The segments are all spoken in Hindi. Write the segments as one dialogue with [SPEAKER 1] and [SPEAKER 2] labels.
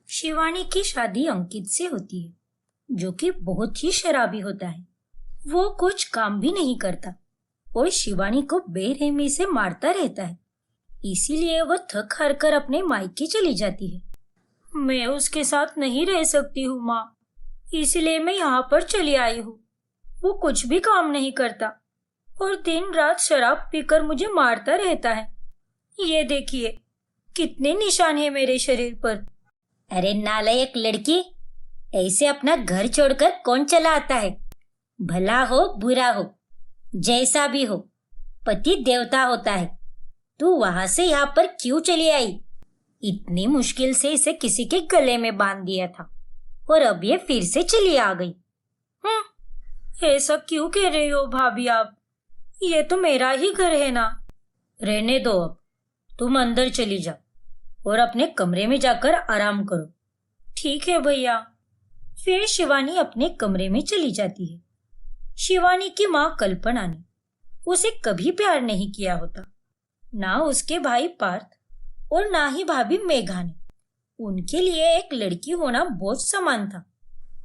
[SPEAKER 1] शिवानी की शादी अंकित से होती है, जो कि बहुत ही शराबी होता है। वो कुछ काम भी नहीं करता और शिवानी को बेरहमी से मारता रहता है। इसीलिए वो थक हार कर अपने मायके चली जाती है। मैं उसके साथ नहीं रह सकती हूँ माँ, इसलिए मैं यहाँ पर चली आई हूँ। वो कुछ भी काम नहीं करता और दिन रात शराब पीकर मुझे मारता रहता है। ये देखिए कितने निशान हैं मेरे शरीर पर।
[SPEAKER 2] अरे नालायक लड़की, ऐसे अपना घर छोड़कर कौन चला आता है? भला हो बुरा हो, जैसा भी हो, पति देवता होता है। तू वहां से यहाँ पर क्यों चली आई? इतनी मुश्किल से इसे किसी के गले में बांध दिया था और अब ये फिर से चली आ गई।
[SPEAKER 1] ऐसा क्यों कह रही हो भाभी आप? ये तो मेरा ही घर है ना।
[SPEAKER 2] रहने दो, अब तुम अंदर चली जाओ और अपने कमरे में जाकर आराम करो।
[SPEAKER 1] ठीक है भैया। फिर शिवानी अपने कमरे में चली जाती है। शिवानी की माँ कल्पना ने उसे कभी प्यार नहीं किया होता, ना उसके भाई पार्थ और ना ही भाभी मेघा ने। उनके लिए एक लड़की होना बोझ समान था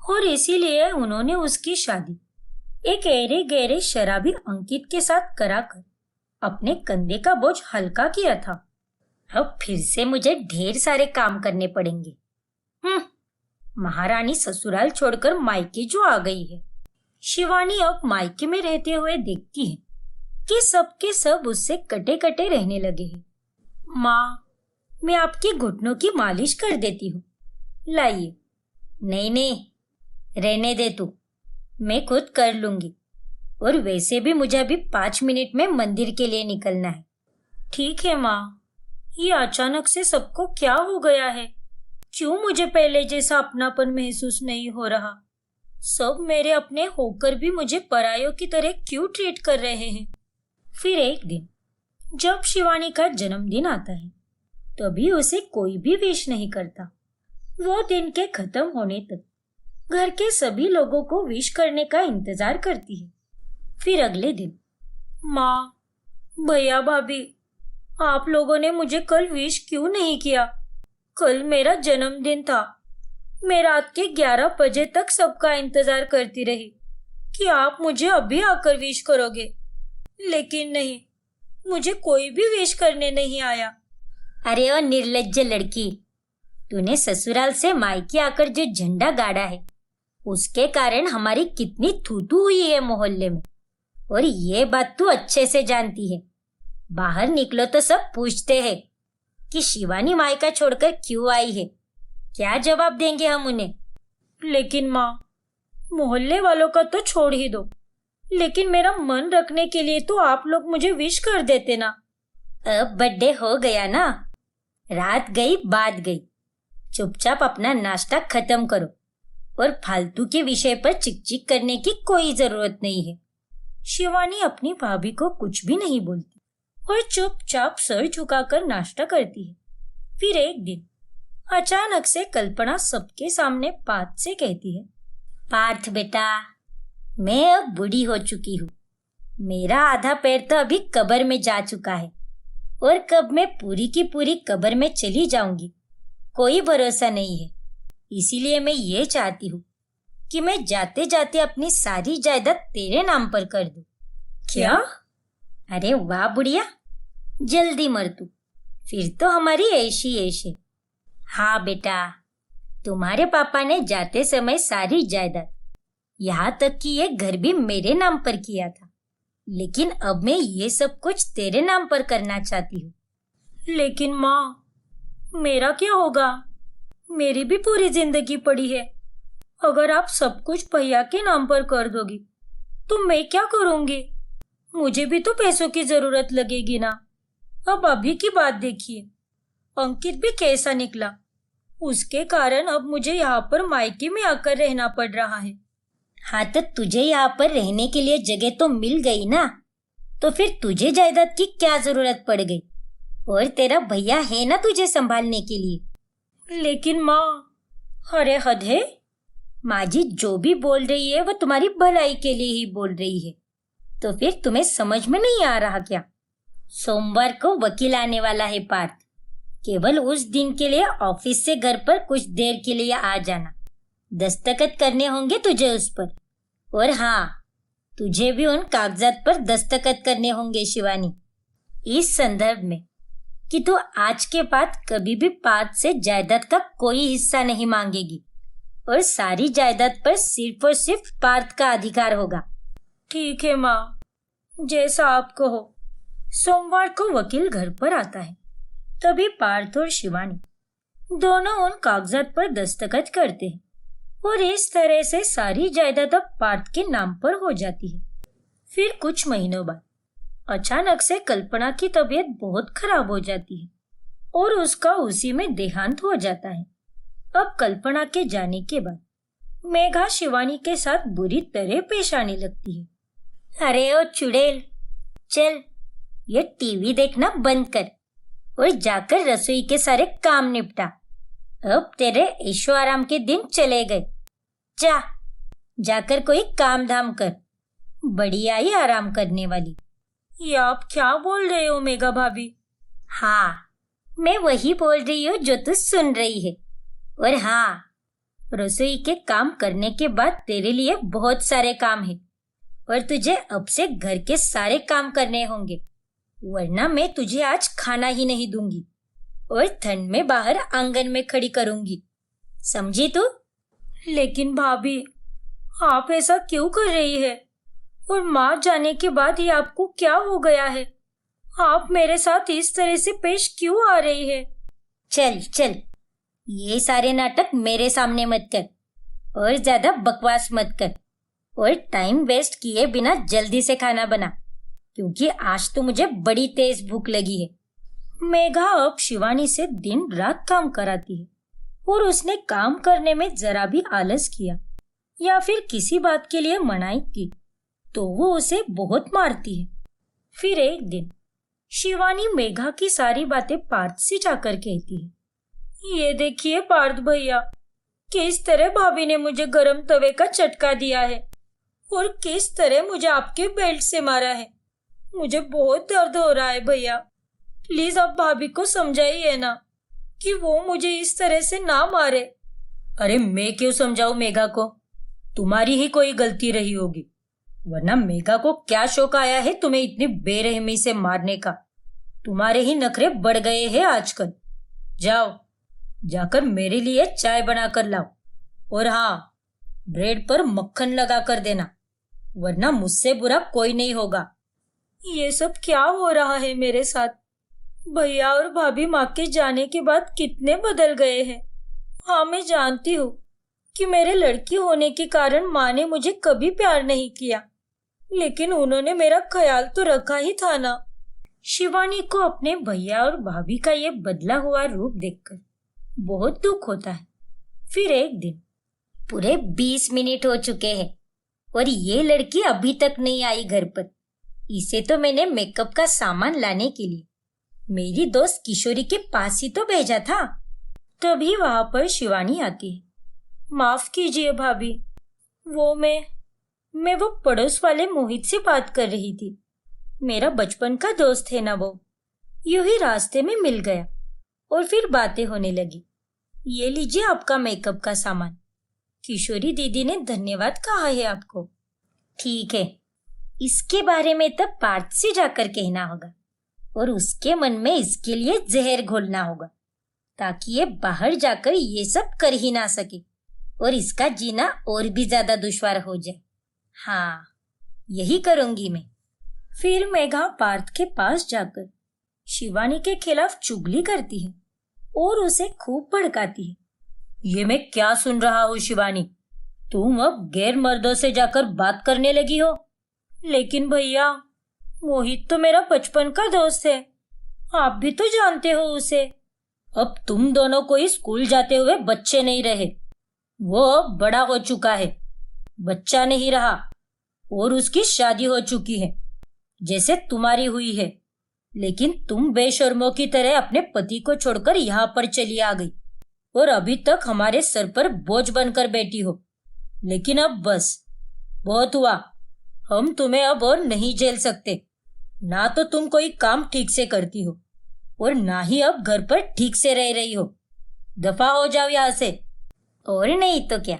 [SPEAKER 1] और इसीलिए उन्होंने उसकी शादी एक ऐरे गहरे शराबी अंकित के साथ कराकर अपने कंधे का बोझ हल्का किया था।
[SPEAKER 2] अब फिर से मुझे ढेर सारे काम करने पड़ेंगे। महारानी ससुराल छोड़कर मायके जो आ गई है।
[SPEAKER 1] शिवानी अब मायके में रहते हुए देखती है कि सबके सब उससे कटे कटे रहने लगे हैं। माँ, मैं आपके घुटनों की मालिश कर देती हूँ, लाइए।
[SPEAKER 2] नहीं, रहने दे तू, मैं खुद कर लूंगी। और वैसे भी मुझे अभी 5 मिनट में मंदिर के लिए निकलना है।
[SPEAKER 1] ठीक है माँ। ये अचानक से सबको क्या हो गया है? क्यों मुझे पहले जैसा अपनापन महसूस नहीं हो रहा? सब मेरे अपने होकर भी मुझे परायों की तरह क्यों ट्रीट कर रहे हैं? फिर एक दिन जब शिवानी का जन्मदिन आता है, तभी उसे कोई भी विश नहीं करता। वो दिन के खत्म होने तक घर के सभी लोगों को विश करने का इंतजार करती है। फिर अगले दिन, माँ, भैया, भाभी, आप लोगों ने मुझे कल विश क्यों नहीं किया? कल मेरा जन्मदिन था। मैं रात के 11 बजे तक सबका इंतजार करती रही कि आप मुझे अभी आकर विश करोगे, लेकिन नहीं, मुझे कोई भी विश करने नहीं आया।
[SPEAKER 2] अरे ओ निर्लज्ज लड़की, तूने ससुराल से मायके आकर जो झंडा गाड़ा है, उसके कारण हमारी कितनी थूथू हुई है मोहल्ले में, और ये बात तू अच्छे से जानती है। बाहर निकलो तो सब पूछते हैं कि शिवानी मायका छोड़कर क्यों आई है। क्या जवाब देंगे हम उन्हें?
[SPEAKER 1] लेकिन माँ, मोहल्ले वालों का तो छोड़ ही दो, लेकिन मेरा मन रखने के लिए तो आप लोग मुझे विश कर देते ना।
[SPEAKER 2] अब बर्थडे हो गया ना, रात गई बात गई। चुपचाप अपना नाश्ता खत्म करो और फालतू के विषय पर चिकचिक करने की कोई जरूरत नहीं है।
[SPEAKER 1] शिवानी अपनी भाभी को कुछ भी नहीं बोलती और चुपचाप सर झुकाकर नाश्ता करती है। फिर एक दिन अचानक से कल्पना सबके सामने पार्थ से कहती है,
[SPEAKER 2] पार्थ बेटा, मैं अब बूढ़ी हो चुकी हूँ। मेरा आधा पैर तो अभी कब्र में जा चुका है और कब मैं पूरी की पूरी कब्र में चली जाऊंगी कोई भरोसा नहीं है। इसीलिए मैं ये चाहती हूँ कि मैं जाते जाते अपनी सारी जायदाद तेरे नाम पर कर दूं।
[SPEAKER 1] क्या?
[SPEAKER 2] अरे वाह बुढ़िया, जल्दी मर तू, फिर तो हमारी ऐशी ऐशी। हाँ बेटा, तुम्हारे पापा ने जाते समय सारी जायदाद, यहाँ तक कि ये घर भी मेरे नाम पर किया था, लेकिन अब मैं ये सब कुछ तेरे नाम पर करना चाहती हूँ।
[SPEAKER 1] लेकिन माँ, मेरा क्या होगा? मेरी भी पूरी जिंदगी पड़ी है। अगर आप सब कुछ भैया के नाम पर कर दोगी तो मैं क्या करूँगी? मुझे भी तो पैसों की जरूरत लगेगी ना। अब अभी की बात देखिए, अंकित भी कैसा निकला। उसके कारण अब मुझे यहाँ पर मायके में आकर रहना पड़ रहा है।
[SPEAKER 2] हाँ तो तुझे यहाँ पर रहने के लिए जगह तो मिल गई ना, तो फिर तुझे जायदाद की क्या जरूरत पड़ गई? और तेरा भैया है ना तुझे संभालने के लिए।
[SPEAKER 1] लेकिन माँ, अरे हद है।
[SPEAKER 2] माँ जी जो भी बोल रही है वो तुम्हारी भलाई के लिए ही बोल रही है। तो फिर तुम्हें समझ में नहीं आ रहा क्या? सोमवार को वकील आने वाला है पार्थ, केवल उस दिन के लिए ऑफिस से घर पर कुछ देर के लिए आ जाना। दस्तखत करने होंगे तुझे उस पर। और हाँ, तुझे भी उन कागजात पर दस्तखत करने होंगे शिवानी, इस संदर्भ में कि तू आज के बाद कभी भी पार्थ से जायदाद का कोई हिस्सा नहीं मांगेगी और सारी जायदाद पर सिर्फ और सिर्फ पार्थ का अधिकार होगा।
[SPEAKER 1] ठीक है माँ, जैसा आप कहो। सोमवार को वकील घर पर आता है। तभी पार्थ और शिवानी दोनों उन कागजात पर दस्तखत करते हैं और इस तरह से सारी जायदाद अब पार्थ के नाम पर हो जाती है। फिर कुछ महीनों बाद अचानक से कल्पना की तबीयत बहुत खराब हो जाती है और उसका उसी में देहांत हो जाता है। अब कल्पना के जाने के बाद मेघा शिवानी के साथ बुरी तरह पेश आने लगती है।
[SPEAKER 2] अरे ओ चुड़ैल, चल ये टीवी देखना बंद कर और जाकर रसोई के सारे काम निपटा। अब तेरे ऐशो आराम के दिन चले गए। जाकर कोई काम धाम कर, बड़ी आई आराम करने वाली।
[SPEAKER 1] ये आप क्या बोल रहे हो मेघा भाभी?
[SPEAKER 2] हाँ, मैं वही बोल रही हूँ जो तू सुन रही है। और हाँ, रसोई के काम करने के बाद तेरे लिए बहुत सारे काम है और तुझे अब से घर के सारे काम करने होंगे, वरना मैं तुझे आज खाना ही नहीं दूंगी और ठंड में बाहर आंगन में खड़ी करूंगी, समझी तू?
[SPEAKER 1] लेकिन भाभी, आप ऐसा क्यों कर रही है? और माँ जाने के बाद ही आपको क्या हो गया है? आप मेरे साथ इस तरह से पेश क्यों आ रही है?
[SPEAKER 2] चल चल, ये सारे नाटक मेरे सामने मत कर और ज्यादा बकवास मत कर और टाइम वेस्ट किए बिना जल्दी से खाना बना, क्योंकि आज तो मुझे बड़ी तेज भूख लगी है।
[SPEAKER 1] मेघा अब शिवानी से दिन रात काम कराती है और उसने काम करने में जरा भी आलस किया या फिर किसी बात के लिए मनाही की तो वो उसे बहुत मारती है। फिर एक दिन शिवानी मेघा की सारी बातें पार्थ से जाकर कहती है, ये देखिए पार्थ भैया, किस तरह भाभी ने मुझे गरम तवे का चटका दिया है और किस तरह मुझे आपके बेल्ट से मारा है। मुझे बहुत दर्द हो रहा है भैया, प्लीज आप भाभी को समझाइए ना कि वो मुझे इस तरह से ना मारे।
[SPEAKER 3] अरे मैं क्यों समझाऊं मेघा को? तुम्हारी ही कोई गलती रही होगी, वरना मेघा को क्या शौक आया है तुम्हें इतनी बेरहमी से मारने का? तुम्हारे ही नखरे बढ़ गए हैं आजकल। जाओ, जाकर मेरे लिए चाय बना कर लाओ और हाँ, ब्रेड पर मक्खन लगा कर देना, वरना मुझसे बुरा कोई नहीं होगा।
[SPEAKER 1] ये सब क्या हो रहा है मेरे साथ? भैया और भाभी माँ के जाने के बाद कितने बदल गए हैं। हाँ, मैं जानती हूँ कि मेरे लड़की होने के कारण माँ ने मुझे कभी प्यार नहीं किया, लेकिन उन्होंने मेरा ख्याल तो रखा ही था ना। शिवानी को अपने भैया और भाभी का ये बदला हुआ रूप देखकर बहुत दुख होता है। फिर एक दिन
[SPEAKER 2] पूरे 20 मिनट हो चुके हैं और ये लड़की अभी तक नहीं आई घर पर। इसे तो मैंने मेकअप का सामान लाने के लिए मेरी दोस्त किशोरी के पास ही तो भेजा था।
[SPEAKER 1] तभी वहां पर शिवानी आती है। माफ कीजिए भाभी, वो मैं वो पड़ोस वाले मोहित से बात कर रही थी। मेरा बचपन का दोस्त है ना वो। यूं ही रास्ते में मिल गया और फिर बातें होने लगी। ये लीजिए आपका मेकअप का सामान। किशोरी दीदी ने धन्यवाद कहा है आपको।
[SPEAKER 2] ठीक है, इसके बारे में तब पार्थ से जाकर कहना होगा और उसके मन में इसके लिए जहर घोलना होगा, ताकि ये बाहर जाकर ये सब कर ही ना सके और इसका जीना और भी ज्यादा दुश्वार हो जाए। हाँ, यही करूंगी मैं।
[SPEAKER 1] फिर मेघा पार्थ के पास जाकर शिवानी के खिलाफ चुगली करती है और उसे खूब भड़काती है।
[SPEAKER 3] ये मैं क्या सुन रहा हूँ शिवानी? तुम अब गैर मर्दों से जाकर बात करने लगी हो?
[SPEAKER 1] लेकिन भैया, मोहित तो मेरा बचपन का दोस्त है, आप भी तो जानते हो उसे।
[SPEAKER 3] अब तुम दोनों कोई स्कूल जाते हुए बच्चे नहीं रहे, वो अब बड़ा हो चुका है, बच्चा नहीं रहा और उसकी शादी हो चुकी है जैसे तुम्हारी हुई है। लेकिन तुम बेशर्मों की तरह अपने पति को छोड़कर यहाँ पर चली आ गई और अभी तक हमारे सर पर बोझ बनकर बैठी हो। लेकिन अब बस, बहुत हुआ। हम तुम्हें अब और नहीं झेल सकते। ना तो तुम कोई काम ठीक से करती हो और ना ही अब घर पर ठीक से रह रही हो। दफा हो जाओ यहाँ से।
[SPEAKER 2] और नहीं तो क्या,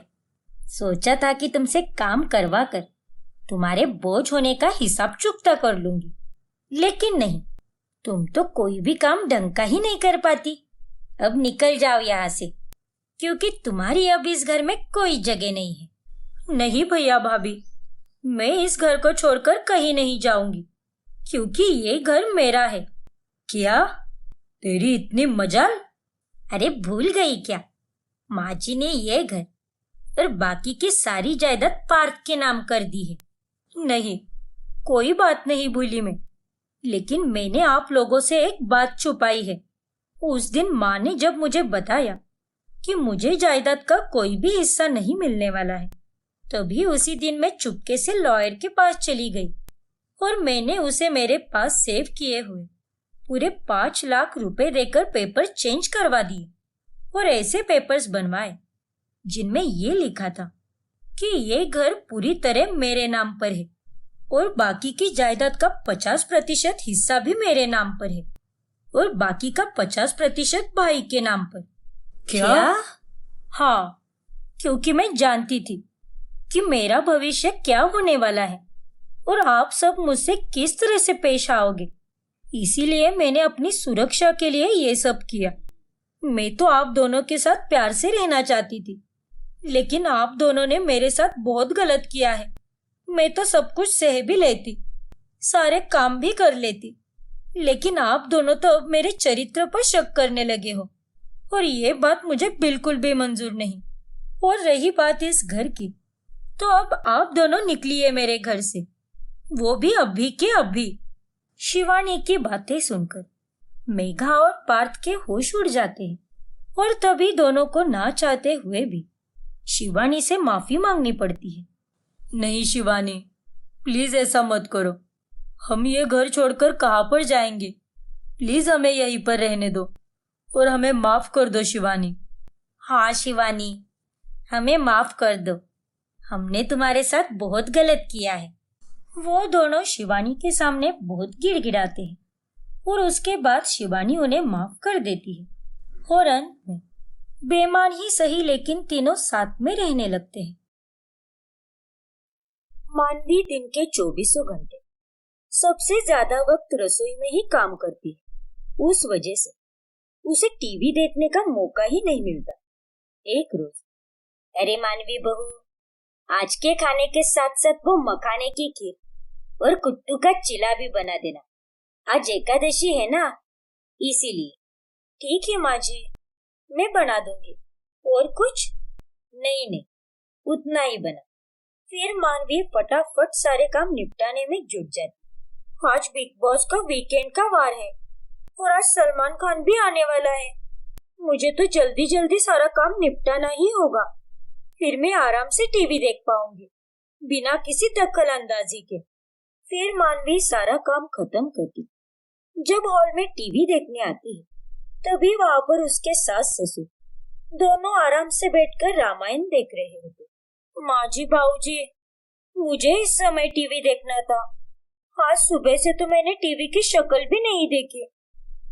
[SPEAKER 2] सोचा था कि तुमसे काम करवा कर तुम्हारे बोझ होने का हिसाब चुकता कर लूंगी, लेकिन नहीं, तुम तो कोई भी काम ढंग का ही नहीं कर पाती। अब निकल जाओ यहाँ से, क्योंकि तुम्हारी अब इस घर में कोई जगह नहीं है।
[SPEAKER 1] नहीं भैया भाभी, मैं इस घर को छोड़कर कहीं नहीं जाऊंगी, क्योंकि ये घर मेरा है।
[SPEAKER 3] क्या? तेरी इतनी मजाल?
[SPEAKER 2] अरे भूल गई क्या? माँ जी ने ये घर और बाकी की सारी जायदाद पार्थ के नाम कर दी है।
[SPEAKER 1] नहीं, कोई बात नहीं भूली मैं, लेकिन मैंने आप लोगों से एक बात छुपाई है। उस दिन माँ ने जब मुझे बताया कि मुझे जायदाद का कोई भी हिस्सा नहीं मिलने वाला है, तभी उसी दिन मैं चुपके से लॉयर के पास चली गई और मैंने उसे मेरे पास सेव किए हुए पूरे 5 लाख रुपए देकर पेपर चेंज करवा दिए और ऐसे पेपर्स बनवाए जिनमें ये लिखा था कि ये घर पूरी तरह मेरे नाम पर है और बाकी की जायदाद का 50% हिस्सा भी मेरे नाम पर है और बाकी का 50% भाई के नाम पर।
[SPEAKER 3] क्या?
[SPEAKER 1] हाँ, क्योंकि मैं जानती थी कि मेरा भविष्य क्या होने वाला है और आप सब मुझसे किस तरह से पेश आओगे, इसीलिए मैंने अपनी सुरक्षा के लिए ये सब किया। मैं तो आप दोनों के साथ प्यार से रहना चाहती थी, लेकिन आप दोनों ने मेरे साथ बहुत गलत किया है। मैं तो सब कुछ सह भी लेती, सारे काम भी कर लेती, लेकिन आप दोनों तो अब मेरे चरित्र पर शक करने लगे हो और ये बात मुझे बिल्कुल भी मंजूर नहीं। और रही बात इस घर की, तो अब आप दोनों निकलिए मेरे घर से, वो भी अभी के अभी। शिवानी की बातें सुनकर मेघा और पार्थ के होश उड़ जाते हैं और तभी दोनों को ना चाहते हुए भी शिवानी से माफी मांगनी पड़ती है।
[SPEAKER 3] नहीं शिवानी, प्लीज ऐसा मत करो। हम ये घर छोड़कर कहाँ पर जाएंगे? प्लीज हमें यहीं पर रहने दो और हमें माफ कर दो शिवानी।
[SPEAKER 2] हाँ शिवानी, हमें माफ कर दो, हमने तुम्हारे साथ बहुत गलत किया है।
[SPEAKER 1] वो दोनों शिवानी के सामने बहुत गिड़गिड़ाते हैं और उसके बाद शिवानी उन्हें माफ कर देती है और अंत में बेईमान ही सही लेकिन तीनों साथ में रहने लगते हैं। मानवी दिन के 24 घंटे सबसे ज्यादा वक्त रसोई में ही काम करती है। उस वजह से उसे टीवी देखने का मौका ही नहीं मिलता। एक रोज,
[SPEAKER 2] अरे मानवी बहू, आज के खाने के साथ साथ वो मखाने की खीर और कुट्टू का चिला भी बना देना। आज एकादशी है ना, इसीलिए।
[SPEAKER 1] ठीक है माँ जी, मैं बना दूंगी। और कुछ?
[SPEAKER 2] नहीं, उतना ही बना।
[SPEAKER 1] फिर मानवी फटाफट सारे काम निपटाने में जुट जाती। आज बिग बॉस का वीकेंड का वार है और आज सलमान खान भी आने वाला है। मुझे तो जल्दी जल्दी सारा काम निपटाना ही होगा, फिर मैं आराम से टीवी देख पाऊंगी बिना किसी दखल अंदाजी के। फिर मानवी सारा काम खत्म करती जब हॉल में टीवी देखने आती है, तभी वहां पर उसके सास ससुर दोनों आराम से बैठकर रामायण देख रहे होते। माँ जी, भाऊजी, मुझे इस समय टीवी देखना था। आज सुबह से तो मैंने टीवी की शक्ल भी नहीं देखी,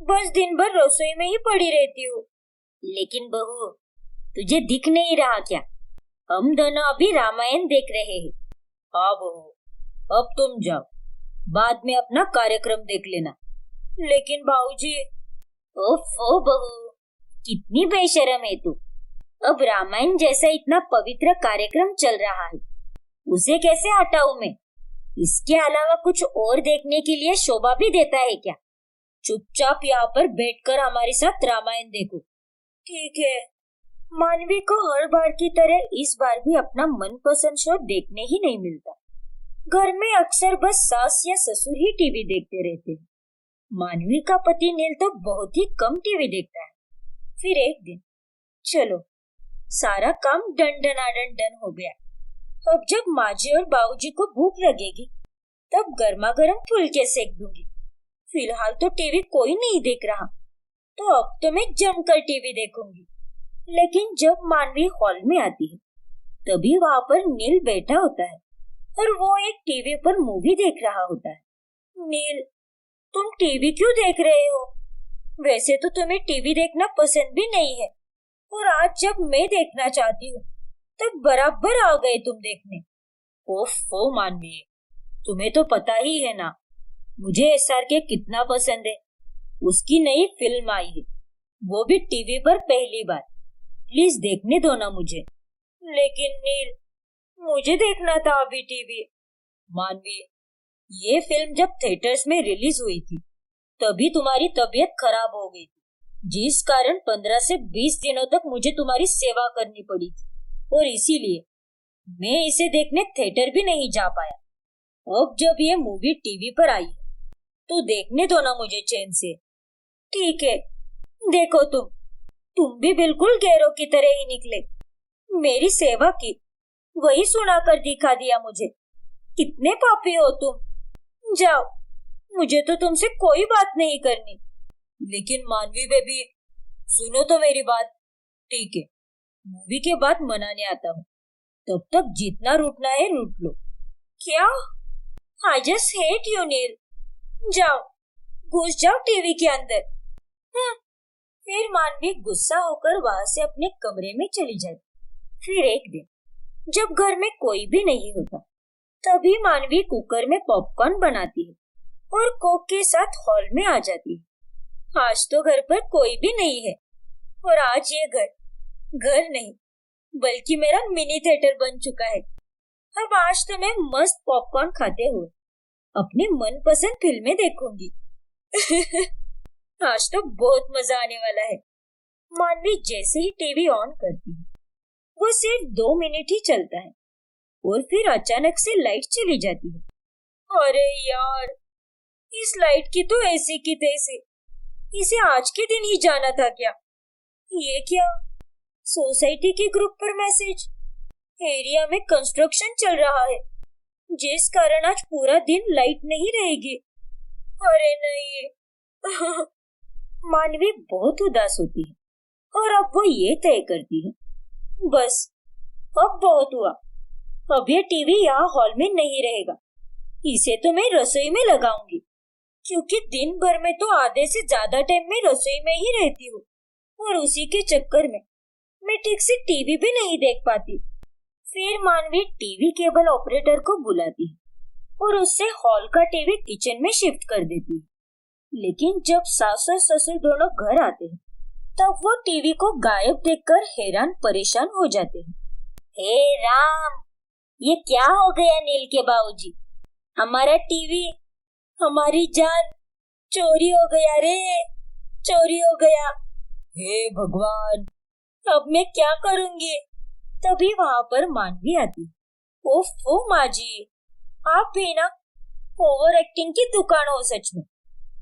[SPEAKER 1] बस दिन भर रसोई में ही पड़ी रहती हूँ।
[SPEAKER 2] लेकिन बहू, तुझे दिख नहीं रहा क्या? हम दोनों अभी रामायण देख रहे हैं।
[SPEAKER 3] हाँ बहू, अब तुम जाओ, बाद में अपना कार्यक्रम देख लेना।
[SPEAKER 1] लेकिन भाऊजी।
[SPEAKER 2] ओफो बहू, कितनी बेशर्म है तू। अब रामायण जैसा इतना पवित्र कार्यक्रम चल रहा है, उसे कैसे हटाऊं मैं? इसके अलावा कुछ और देखने के लिए शोभा भी देता है क्या?
[SPEAKER 3] चुपचाप यहाँ पर बैठकर हमारे साथ रामायण देखो।
[SPEAKER 1] ठीक है। मानवी को हर बार की तरह इस बार भी अपना मनपसंद शो देखने ही नहीं मिलता। घर में अक्सर बस सास या ससुर ही टीवी देखते रहते हैं। मानवी का पति नील तो बहुत ही कम टीवी देखता है। फिर एक दिन, चलो सारा काम डन हो गया। अब जब माँ जी और बाबूजी को भूख लगेगी तब गर्मा गर्म फुलके सेक दूंगी। फिलहाल तो टीवी कोई नहीं देख रहा, तो अब तो मैं जमकर टीवी देखूंगी। लेकिन जब मानवी हॉल में आती है तभी वहां पर नील बैठा होता है और वो एक टीवी पर मूवी देख रहा होता है। नील, तुम टीवी क्यों देख रहे हो? वैसे तो तुम्हें टीवी देखना पसंद भी नहीं है, और आज जब मैं देखना चाहती हूँ तब बराबर आ गए तुम देखने। ओफो मानवी, तुम्हें तो पता ही है ना मुझे SRK कितना पसंद है। उसकी नई फिल्म आई है, वो भी टीवी पर पहली बार। प्लीज देखने दो ना मुझे। लेकिन नील, मुझे देखना था अभी टीवी। मानवी, ये फिल्म जब थिएटर्स में रिलीज हुई थी तभी तुम्हारी तबीयत खराब हो गई थी, जिस कारण 15 से 20 दिनों तक मुझे तुम्हारी सेवा करनी पड़ी थी, और इसीलिए मैं इसे देखने थिएटर भी नहीं जा पाया। अब जब ये मूवी टीवी पर आई है तो देखने दो ना मुझे चैन से। ठीक है, देखो तुम भी बिल्कुल गैरों की तरह ही निकले। मेरी सेवा की, वही सुनाकर दिखा दिया मुझे। कितने पापी हो तुम। जाओ, मुझे तो तुमसे कोई बात नहीं करनी। लेकिन मानवी बेबी, सुनो तो मेरी बात। ठीक है, मूवी के बाद मनाने आता हूँ, तब तक जितना रूठना है रूठ लो। क्या? I just hate you, नील। जाओ, घुस जाओ टीवी के अंदर। फिर मानवी गुस्सा होकर वहां से अपने कमरे में चली जाती। फिर एक दिन जब घर में कोई भी नहीं होता, तभी मानवी कुकर में पॉपकॉर्न बनाती है और कोक के साथ हॉल में आ जाती है। आज तो घर पर कोई भी नहीं है, और आज ये घर नहीं बल्कि मेरा मिनी थिएटर बन चुका है। अब आज तो मैं मस्त पॉपकॉर्न खाते हुए अपनी मनपसंद फिल्में देखूंगी। आज तो बहुत मजा आने वाला है। मानवी जैसे ही टीवी ऑन करती है, वो सिर्फ 2 मिनट ही चलता है और फिर अचानक से लाइट चली जाती है। अरे यार, इस लाइट की तो ऐसी की तैसी। इसे आज के दिन ही जाना था क्या? ये क्या? सोसाइटी के ग्रुप पर मैसेज। एरिया में कंस्ट्रक्शन चल रहा है, जिस कारण आज पूरा दिन लाइट नहीं रहेगी। अरे नहीं। मानवी बहुत उदास होती है और अब वो ये तय करती है, बस अब बहुत हुआ। अब ये टीवी यहाँ हॉल में नहीं रहेगा। इसे तो मैं रसोई में लगाऊंगी, क्योंकि दिन भर में तो आधे से ज्यादा टाइम में रसोई में ही रहती हूँ, और उसी के चक्कर में मैं ठीक से टीवी भी नहीं देख पाती। फिर मानवी टीवी केबल ऑपरेटर को बुलाती है और उससे हॉल का टीवी किचन में शिफ्ट कर देती है। लेकिन जब सास और ससुर दोनों घर आते हैं, तब वो टीवी को गायब देखकर हैरान परेशान हो जाते हैं।
[SPEAKER 2] हे राम, ये क्या हो गया नील के बाबूजी? हमारा टीवी, हमारी जान चोरी हो गया रे, चोरी हो गया।
[SPEAKER 1] हे भगवान, अब मैं क्या करूंगी? तभी वहां पर मानवी आती। ओफो माँ जी, आप भी ना ओवर एक्टिंग की दुकान हो सच में।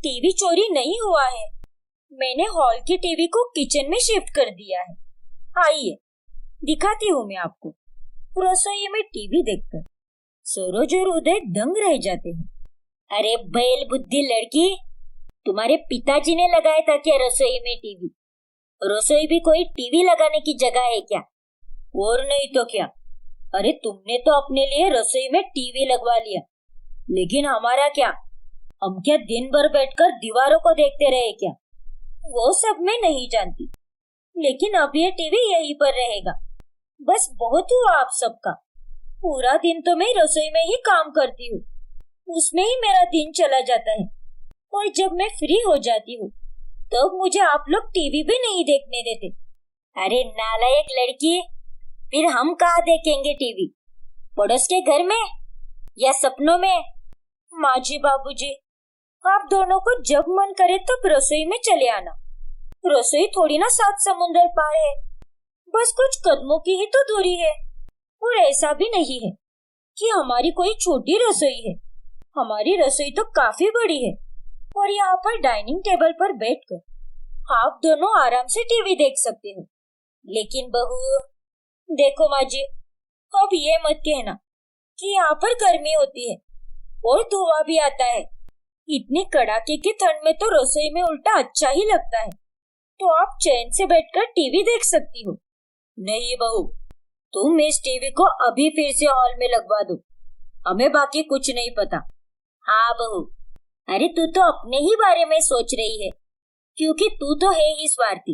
[SPEAKER 1] टीवी चोरी नहीं हुआ है, मैंने हॉल की टीवी को किचन में शिफ्ट कर दिया है। आइए दिखाती हूँ मैं आपको। रसोई में टीवी देखकर सरोज और उदय दंग रह जाते हैं।
[SPEAKER 2] अरे बैल बुद्धि लड़की, तुम्हारे पिताजी ने लगाया था क्या रसोई में टीवी? रसोई भी कोई टीवी लगाने की जगह है क्या?
[SPEAKER 1] और नहीं तो क्या। अरे तुमने तो अपने लिए रसोई में टीवी लगवा लिया, लेकिन हमारा क्या? हम क्या दिन भर बैठकर दीवारों को देखते रहे क्या? वो सब मैं नहीं जानती, लेकिन अब ये टीवी यहीं पर रहेगा। बस बहुत हुआ आप सबका। पूरा दिन तो मैं रसोई में ही काम करती हूँ, उसमें ही मेरा दिन चला जाता है, और जब मैं फ्री हो जाती हूँ तब मुझे आप लोग टीवी भी नहीं देखने देते।
[SPEAKER 2] अरे नालायक लड़की, फिर हम कहाँ देखेंगे टीवी? पड़ोस के घर में या सपनों में?
[SPEAKER 1] माँ जी, बाबूजी, आप दोनों को जब मन करे तब रसोई में चले आना। रसोई थोड़ी ना 7 समुंदर पार है, बस कुछ कदमों की ही तो दूरी है। और ऐसा भी नहीं है कि हमारी कोई छोटी रसोई है। हमारी रसोई तो काफी बड़ी है, और यहाँ पर डाइनिंग टेबल पर बैठकर आप दोनों आराम से टीवी देख सकते हो। लेकिन बहू, देखो माँ जी, अब ये मत कहना कि यहाँ पर गर्मी होती है और धुआं भी आता है। इतनी कड़ाके की ठंड में तो रसोई में उल्टा अच्छा ही लगता है, तो आप चैन से बैठकर टीवी देख सकती हो। नहीं बहू, तुम इस टीवी को अभी फिर से हॉल में लगवा दो, हमें बाकी कुछ नहीं पता।
[SPEAKER 2] हाँ बहू, अरे तू तो अपने ही बारे में सोच रही है। क्योंकि तू तो है ही स्वार्थी।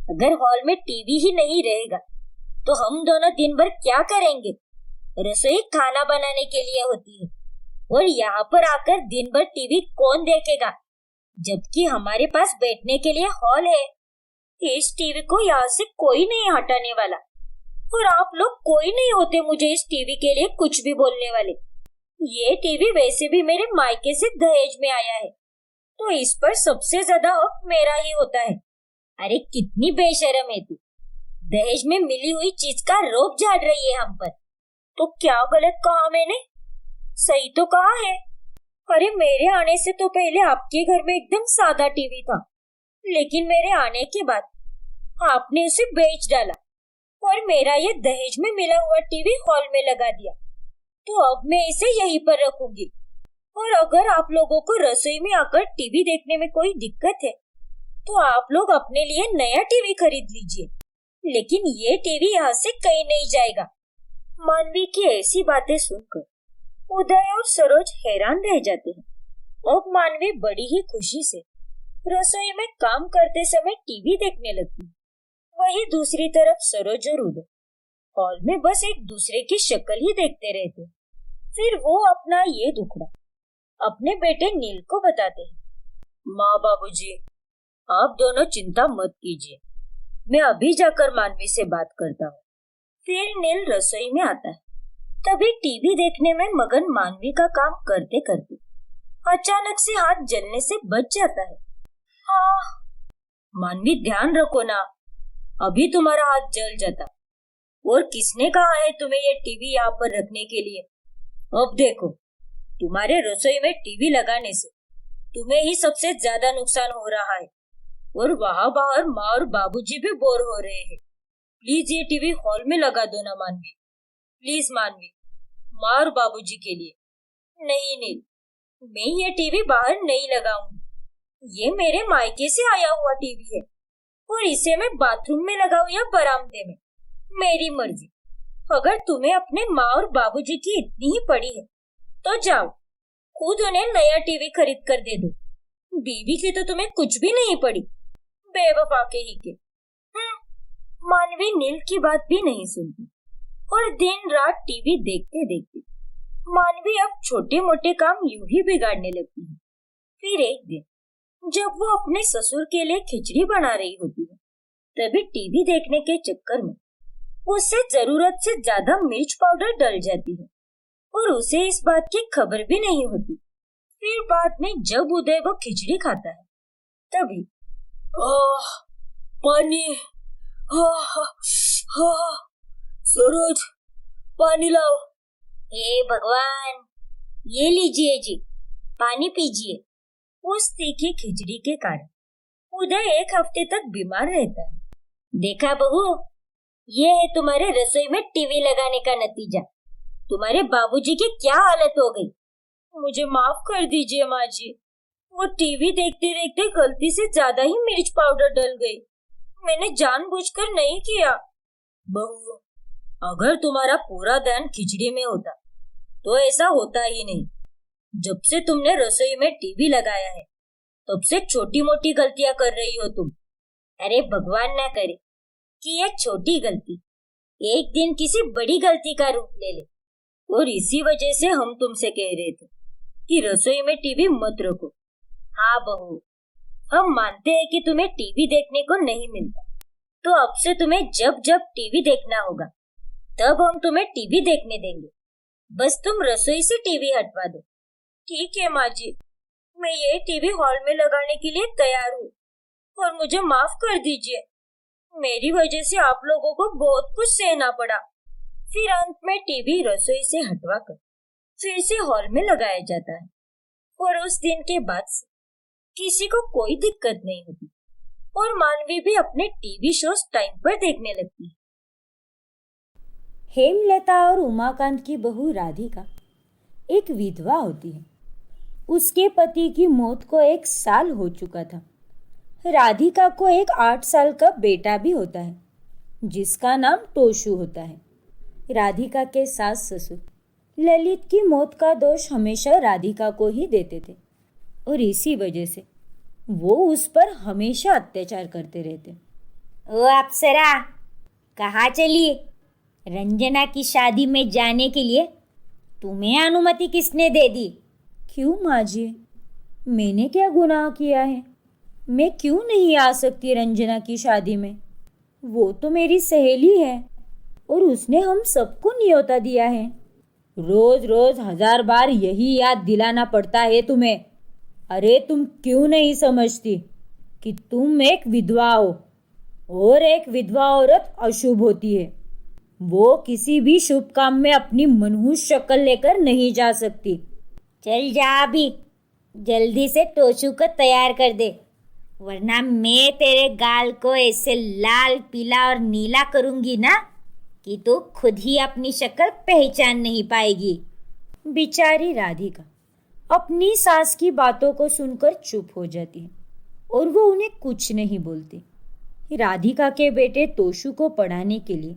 [SPEAKER 2] अगर हॉल में टीवी ही नहीं रहेगा तो हम दोनों दिन भर क्या करेंगे? रसोई खाना बनाने के लिए होती है और यहाँ पर आकर दिन भर टीवी कौन देखेगा, जबकि हमारे पास बैठने के लिए हॉल है। इस टीवी को यहाँ से कोई नहीं हटाने वाला और आप लोग कोई नहीं होते मुझे इस टीवी के लिए कुछ भी बोलने वाले। ये टीवी वैसे भी मेरे मायके से दहेज में आया है तो इस पर सबसे ज्यादा हक मेरा ही होता है। अरे कितनी बेशर्म है तू, दहेज में मिली हुई चीज का रोब झाड़ रही है हम पर।
[SPEAKER 1] तो क्या गलत कहा मैंने? सही तो कहा है। अरे मेरे आने से तो पहले आपके घर में एकदम सादा टीवी था, लेकिन मेरे आने के बाद आपने उसे बेच डाला और मेरा ये दहेज में मिला हुआ टीवी हॉल में लगा दिया। तो अब मैं इसे यहीं पर रखूंगी और अगर आप लोगों को रसोई में आकर टीवी देखने में कोई दिक्कत है तो आप लोग अपने लिए नया टीवी खरीद लीजिए, लेकिन ये टीवी यहाँ से कहीं नहीं जाएगा। मानवी की ऐसी बातें सुनकर उदय और सरोज हैरान रह जाते हैं। अब मानवी बड़ी ही खुशी से रसोई में काम करते समय टीवी देखने लगती। वही दूसरी तरफ सरोज और उदय हॉल में बस एक दूसरे की शक्ल ही देखते रहते। फिर वो अपना ये दुखड़ा अपने बेटे नील को बताते हैं। माँ बाबूजी, आप दोनों चिंता मत कीजिए, मैं अभी जाकर मानवी से बात करता हूँ। फिर नील रसोई में आता है। तभी टीवी देखने में मगन मानवी का काम करते करते अचानक से हाथ जलने से बच जाता है। हाँ मानवी, ध्यान रखो ना, अभी तुम्हारा हाथ जल जाता। और किसने कहा है तुम्हें ये टीवी यहाँ पर रखने के लिए? अब देखो, तुम्हारे रसोई में टीवी लगाने से तुम्हें ही सबसे ज्यादा नुकसान हो रहा है और वहाँ बाहर माँ और बाबूजी भी बोर हो रहे हैं। प्लीज ये टीवी हॉल में लगा दो ना मानवी, प्लीज मानवी, माँ और बाबूजी के लिए। नहीं नील, मैं ये टीवी बाहर नहीं लगाऊंगी। ये मेरे मायके से आया हुआ टीवी है और इसे मैं बाथरूम में लगाऊं या बरामदे में, मेरी मर्जी। अगर तुम्हें अपने माँ और बाबूजी की इतनी ही पड़ी है तो जाओ खुद उन्हें नया टीवी खरीद कर दे दो। बीवी की तो तुम्हें कुछ भी नहीं पड़ी, बेवफा के ही के। मानवी नील की बात भी नहीं सुनती और दिन रात टीवी देखते देखते मानवी अब छोटे मोटे काम यूं ही बिगाड़ने लगती है। फिर एक दिन जब वो अपने ससुर के लिए खिचड़ी बना रही होती है, तभी टीवी देखने के चक्कर में उससे जरूरत से ज्यादा मिर्च पाउडर डल जाती है और उसे इस बात की खबर भी नहीं होती। फिर बाद में जब उदय वो खिचड़ी खाता है तभी पानी, सरोज पानी लाओ।
[SPEAKER 2] हे भगवान, ये लीजिए जी, पानी पीजिए।
[SPEAKER 1] उस तीखी खिचड़ी के कारण उदय एक हफ्ते तक बीमार रहता है।
[SPEAKER 2] देखा बहू, ये है तुम्हारे रसोई में टीवी लगाने का नतीजा। तुम्हारे बाबूजी की क्या हालत हो गई।
[SPEAKER 1] मुझे माफ कर दीजिए माँ जी, वो टीवी देखते देखते गलती से ज्यादा ही मिर्च पाउडर डल गई, मैंने जानबूझकर नहीं किया। बहू, अगर तुम्हारा पूरा ध्यान खिचड़ी में होता तो ऐसा होता ही नहीं। जब से तुमने रसोई में टीवी लगाया है तब से छोटी मोटी गलतियां कर रही हो तुम।
[SPEAKER 2] अरे भगवान ना करे कि ये छोटी गलती एक दिन किसी बड़ी गलती का रूप ले ले।
[SPEAKER 1] और इसी वजह से हम तुमसे कह रहे थे कि रसोई में टीवी मत रखो।
[SPEAKER 2] हाँ बहू, हम मानते हैं कि तुम्हें टीवी देखने को नहीं मिलता, तो अब से तुम्हें जब जब टीवी देखना होगा तब हम तुम्हें टीवी देखने देंगे। बस तुम रसोई से टीवी हटवा दो।
[SPEAKER 1] ठीक है माँ जी, मैं ये टीवी हॉल में लगाने के लिए तैयार हूँ और मुझे माफ कर दीजिए, मेरी वजह से आप लोगों को बहुत कुछ सहना पड़ा। फिर अंत में टीवी रसोई से हटवाकर फिर से हॉल में लगाया जाता है और उस दिन के बाद से किसी को कोई दिक्कत नहीं होती और मानवी भी अपने टीवी शोज टाइम पर देखने लगती है।
[SPEAKER 3] हेमलता और उमाकांत की बहू राधिका एक विधवा होती है। उसके पति की मौत को 1 साल हो चुका था। राधिका को एक 8 साल का बेटा भी होता है जिसका नाम टोशू होता है। राधिका के सास ससुर ललित की मौत का दोष हमेशा राधिका को ही देते थे और इसी वजह से वो उस पर हमेशा अत्याचार करते रहते।
[SPEAKER 2] ओ अप्सरा, कहाँ चली? रंजना की शादी में जाने के लिए तुम्हें अनुमति किसने दे दी?
[SPEAKER 3] क्यों माँ जी, मैंने क्या गुनाह किया है? मैं क्यों नहीं आ सकती रंजना की शादी में? वो तो मेरी सहेली है और उसने हम सबको न्योता दिया है। रोज रोज 1000 बार यही याद दिलाना पड़ता है तुम्हें। अरे तुम क्यों नहीं समझती कि तुम एक विधवा हो और एक विधवा औरत अशुभ होती है। वो किसी भी शुभ काम में अपनी मनहूस शक्ल लेकर नहीं जा सकती।
[SPEAKER 2] चल जा अभी, जल्दी से टोशू को तैयार कर दे, वरना मैं तेरे गाल को ऐसे लाल, पीला और नीला करूंगी ना कि तू खुद ही अपनी शक्ल पहचान नहीं पाएगी।
[SPEAKER 3] बेचारी राधिका अपनी सास की बातों को सुनकर चुप हो जाती है और वो उन्हें कुछ नहीं बोलती। राधिका के बेटे तोशु को पढ़ाने के लिए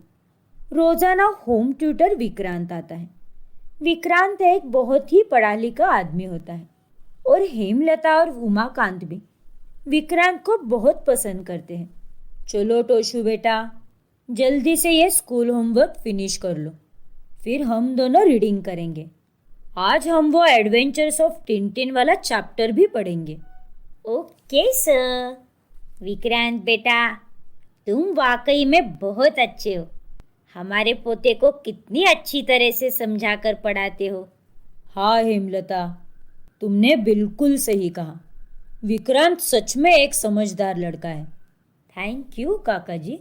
[SPEAKER 3] रोजाना होम ट्यूटर विक्रांत आता है। विक्रांत एक बहुत ही पढ़ा लिखा आदमी होता है और हेमलता और उमाकांत भी विक्रांत को बहुत पसंद करते हैं। चलो टोशु बेटा, जल्दी से ये स्कूल होमवर्क फिनिश कर लो, फिर हम दोनों रीडिंग करेंगे। आज हम वो एडवेंचर्स ऑफ टिंटिन वाला चैप्टर भी पढ़ेंगे।
[SPEAKER 2] Okay sir. विक्रांत बेटा, तुम वाकई में बहुत अच्छे हो। हमारे पोते को कितनी अच्छी तरह से समझा कर पढ़ाते हो।
[SPEAKER 3] हाँ हेमलता, तुमने बिल्कुल सही कहा। विक्रांत सच में एक समझदार लड़का है। थैंक यू काका जी।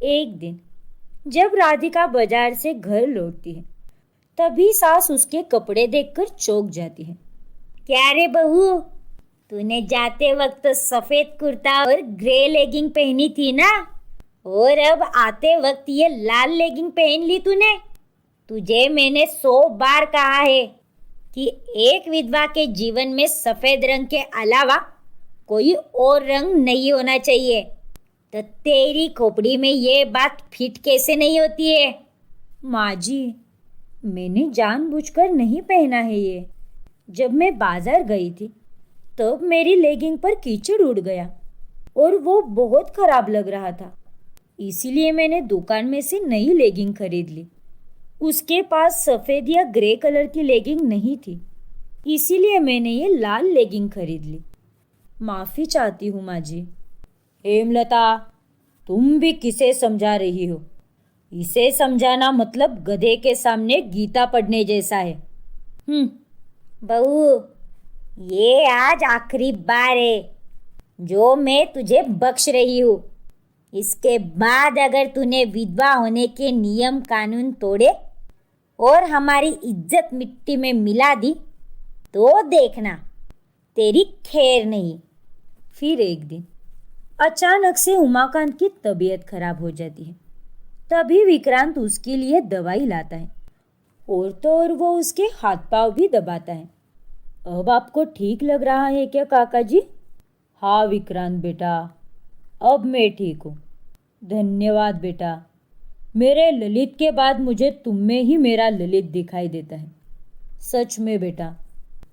[SPEAKER 3] एक दिन जब राधिका बाजार से घर लौटती है, तभी सास उसके कपड़े देखकर चौंक जाती है।
[SPEAKER 2] क्या रे बहू, तूने जाते वक्त सफेद कुर्ता और ग्रे लेगिंग पहनी थी ना, और अब आते वक्त ये लाल लेगिंग पहन ली तूने। तुझे मैंने 100 बार कहा है कि एक विधवा के जीवन में सफेद रंग के अलावा कोई और रंग नहीं होना चाहिए। तो तेरी खोपड़ी में ये बात फिट कैसे नहीं होती है?
[SPEAKER 3] माँ जी, मैंने जानबूझकर नहीं पहना है ये। जब मैं बाजार गई थी तब मेरी लेगिंग पर कीचड़ उड़ गया और वो बहुत खराब लग रहा था, इसीलिए मैंने दुकान में से नई लेगिंग खरीद ली। उसके पास सफ़ेद या ग्रे कलर की लेगिंग नहीं थी, इसीलिए मैंने ये लाल लेगिंग खरीद ली। माफ़ी चाहती हूँ माँ जी। हेमलता, तुम भी किसे समझा रही हो? इसे समझाना मतलब गधे के सामने गीता पढ़ने जैसा है।
[SPEAKER 2] बहू, ये आज आखिरी बार है जो मैं तुझे बख्श रही हूँ। इसके बाद अगर तूने विधवा होने के नियम कानून तोड़े और हमारी इज्जत मिट्टी में मिला दी तो देखना, तेरी खैर नहीं।
[SPEAKER 3] फिर एक दिन अचानक से उमाकांत की तबीयत खराब हो जाती है। तभी विक्रांत उसके लिए दवाई लाता है और तो और वो उसके हाथ पांव भी दबाता है। अब आपको ठीक लग रहा है क्या काका जी? हाँ विक्रांत बेटा, अब मैं ठीक हूँ। धन्यवाद बेटा। मेरे ललित के बाद मुझे तुम में ही मेरा ललित दिखाई देता है। सच में बेटा,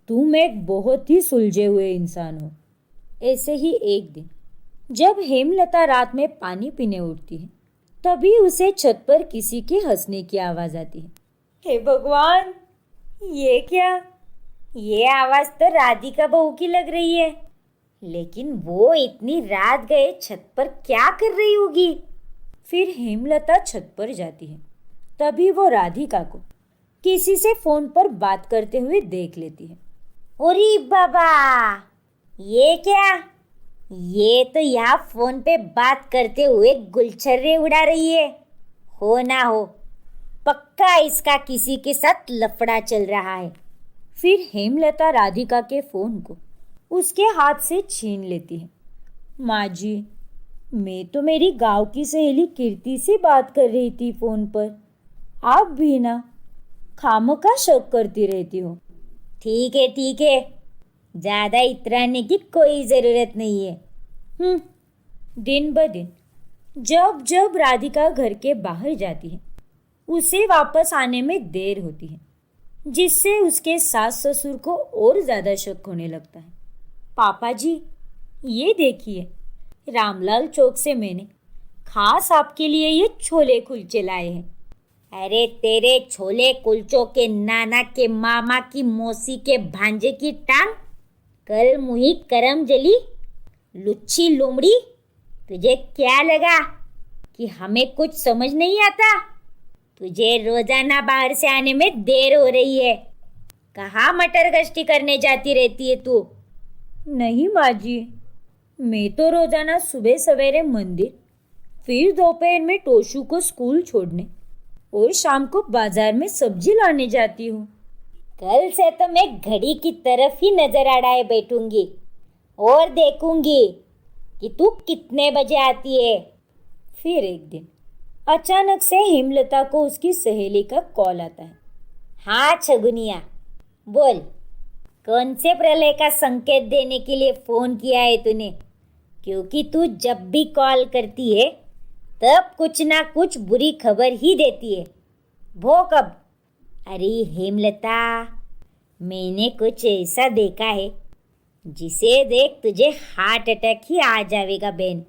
[SPEAKER 3] तुम एक बहुत ही सुलझे हुए इंसान हो। ऐसे ही एक दिन जब हेमलता रात में पानी पीने उठती है, तभी उसे छत पर किसी के हंसने की आवाज़ आती है।
[SPEAKER 2] हे भगवान, ये क्या? ये आवाज़ तो राधिका बहू की लग रही है, लेकिन वो इतनी रात गए छत पर क्या कर रही होगी?
[SPEAKER 3] फिर हेमलता छत पर जाती है। तभी वो राधिका को किसी से फ़ोन पर बात करते हुए देख लेती है।
[SPEAKER 2] अरे बाबा, ये क्या? ये तो यहाँ फ़ोन पे बात करते हुए गुलछर्रे उड़ा रही है। हो ना हो, पक्का इसका किसी के साथ लफड़ा चल रहा है।
[SPEAKER 3] फिर हेमलता राधिका के फ़ोन को उसके हाथ से छीन लेती है। माँ जी, मैं तो मेरी गांव की सहेली कीर्ति से बात कर रही थी फ़ोन पर। आप भी ना खामखा शक करती रहती हो।
[SPEAKER 2] ठीक है, ज़्यादा इतराने की कोई ज़रूरत नहीं है।
[SPEAKER 3] दिन ब दिन जब जब राधिका घर के बाहर जाती है, उसे वापस आने में देर होती है, जिससे उसके सास ससुर को और ज़्यादा शक होने लगता है। पापा जी,
[SPEAKER 1] ये देखिए, रामलाल चौक से मैंने खास आपके लिए ये छोले कुलचे लाए हैं।
[SPEAKER 2] अरे तेरे छोले कुलचों के नाना के मामा की मौसी के भांजे की टांग, कल मुही करम जली, लुच्ची लोमड़ी, तुझे क्या लगा कि हमें कुछ समझ नहीं आता? तुझे रोजाना बाहर से आने में देर हो रही है। कहाँ मटर गश्ती करने जाती रहती है तू?
[SPEAKER 1] नहीं माँ जी, मैं तो रोजाना सुबह सवेरे मंदिर, फिर दोपहर में टोशू को स्कूल छोड़ने और शाम को बाजार में सब्जी लाने जाती हूँ।
[SPEAKER 2] कल से तो मैं घड़ी की तरफ ही नजर अड़ाए बैठूंगी और देखूंगी कि तू कितने बजे आती है।
[SPEAKER 1] फिर एक दिन अचानक से हेमलता को उसकी सहेली का कॉल आता है।
[SPEAKER 2] हाँ छगुनिया, बोल, कौन से प्रलय का संकेत देने के लिए फोन किया है तूने? क्योंकि तू जब भी कॉल करती है तब कुछ ना कुछ बुरी खबर ही देती है। भोग अब। अरे हेमलता, मैंने कुछ ऐसा देखा है जिसे देख तुझे हार्ट अटैक ही आ जाएगा बहन।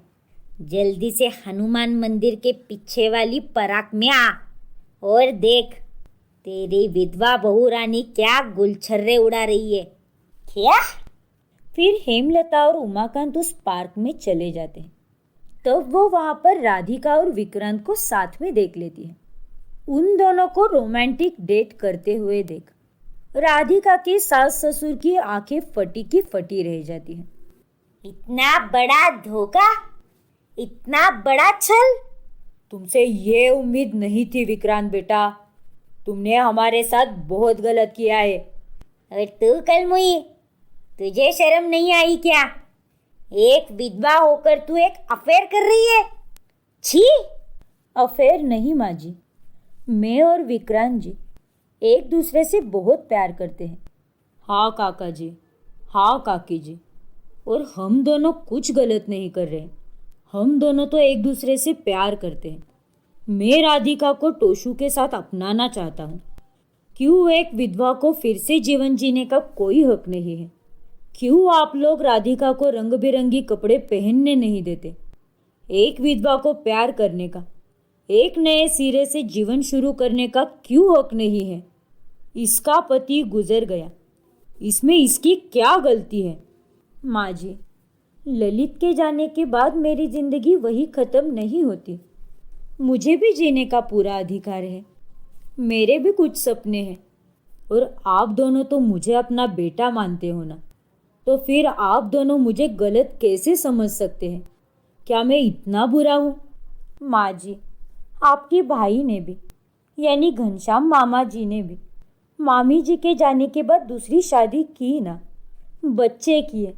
[SPEAKER 2] जल्दी से हनुमान मंदिर के पीछे वाली पराक में आ और देख तेरी विधवा बहू रानी क्या गुलछर्रे उड़ा रही है। क्या?
[SPEAKER 1] फिर हेमलता और उमाकांत उस पार्क में चले जाते हैं। तब वो वहां पर राधिका और विक्रांत को साथ में देख लेती है। उन दोनों को रोमांटिक डेट करते हुए देख राधिका के सास ससुर की आंखें फटी की फटी रह जाती हैं।
[SPEAKER 2] इतना बड़ा धोखा, इतना बड़ा छल!
[SPEAKER 1] तुमसे ये उम्मीद नहीं थी विक्रांत बेटा, तुमने हमारे साथ बहुत गलत किया है।
[SPEAKER 2] और तू कलमुई, तुझे शर्म नहीं आई क्या? एक विधवा होकर तू एक अफेयर कर रही है। छी!
[SPEAKER 1] अफेयर नहीं माँ जी, मैं और विक्रांत जी एक दूसरे से बहुत प्यार करते हैं। हाँ काका जी, हाँ काकी जी, और हम दोनों कुछ गलत नहीं कर रहे। हम दोनों तो एक दूसरे से प्यार करते हैं। मैं राधिका को टोशू के साथ अपनाना चाहता हूँ। क्यों एक विधवा को फिर से जीवन जीने का कोई हक नहीं है? क्यों आप लोग राधिका को रंग बिरंगी कपड़े पहनने नहीं देते? एक विधवा को प्यार करने का, एक नए सिरे से जीवन शुरू करने का क्यों हक नहीं है? इसका पति गुजर गया, इसमें इसकी क्या गलती है? माँ जी, ललित के जाने के बाद मेरी जिंदगी वही खत्म नहीं होती। मुझे भी जीने का पूरा अधिकार है। मेरे भी कुछ सपने हैं और आप दोनों तो मुझे अपना बेटा मानते हो ना, तो फिर आप दोनों मुझे गलत कैसे समझ सकते हैं? क्या मैं इतना बुरा हूँ? माँ जी, आपके भाई ने भी, यानी घनश्याम मामा जी ने भी मामी जी के जाने के बाद दूसरी शादी की ना, बच्चे किए,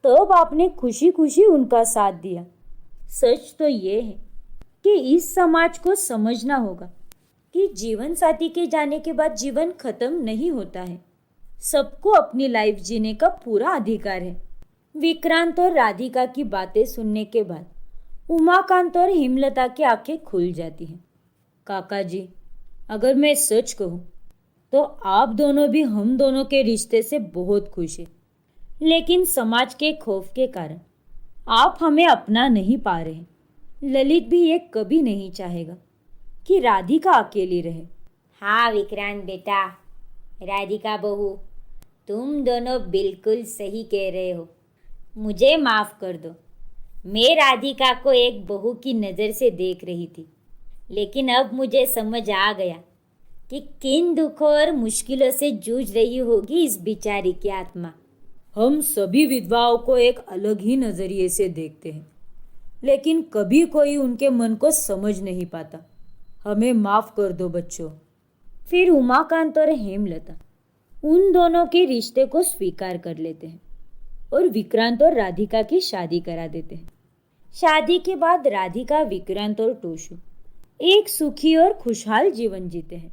[SPEAKER 1] तब आपने खुशी खुशी उनका साथ दिया। सच तो ये है कि इस समाज को समझना होगा कि जीवन साथी के जाने के बाद जीवन खत्म नहीं होता है। सबको अपनी लाइफ जीने का पूरा अधिकार है। विक्रांत और राधिका की बातें सुनने के बाद उमाकांत और हेमलता की आंखें खुल जाती हैं। काका जी, अगर मैं सच कहूँ तो आप दोनों भी हम दोनों के रिश्ते से बहुत खुश हैं, लेकिन समाज के खौफ के कारण आप हमें अपना नहीं पा रहे। ललित भी ये कभी नहीं चाहेगा कि राधिका अकेली रहे।
[SPEAKER 2] हाँ विक्रांत बेटा, राधिका बहू, तुम दोनों बिल्कुल सही कह रहे हो। मुझे माफ़ कर दो। मैं राधिका को एक बहू की नज़र से देख रही थी, लेकिन अब मुझे समझ आ गया कि किन दुखों और मुश्किलों से जूझ रही होगी इस बेचारी की आत्मा।
[SPEAKER 1] हम सभी विधवाओं को एक अलग ही नज़रिए से देखते हैं, लेकिन कभी कोई उनके मन को समझ नहीं पाता। हमें माफ़ कर दो बच्चों। फिर उमाकांत और हेमलता उन दोनों के रिश्ते को स्वीकार कर लेते हैं और विक्रांत और राधिका की शादी करा देते हैं। शादी के बाद राधिका, विक्रांत और टोशू एक सुखी और खुशहाल जीवन जीते हैं।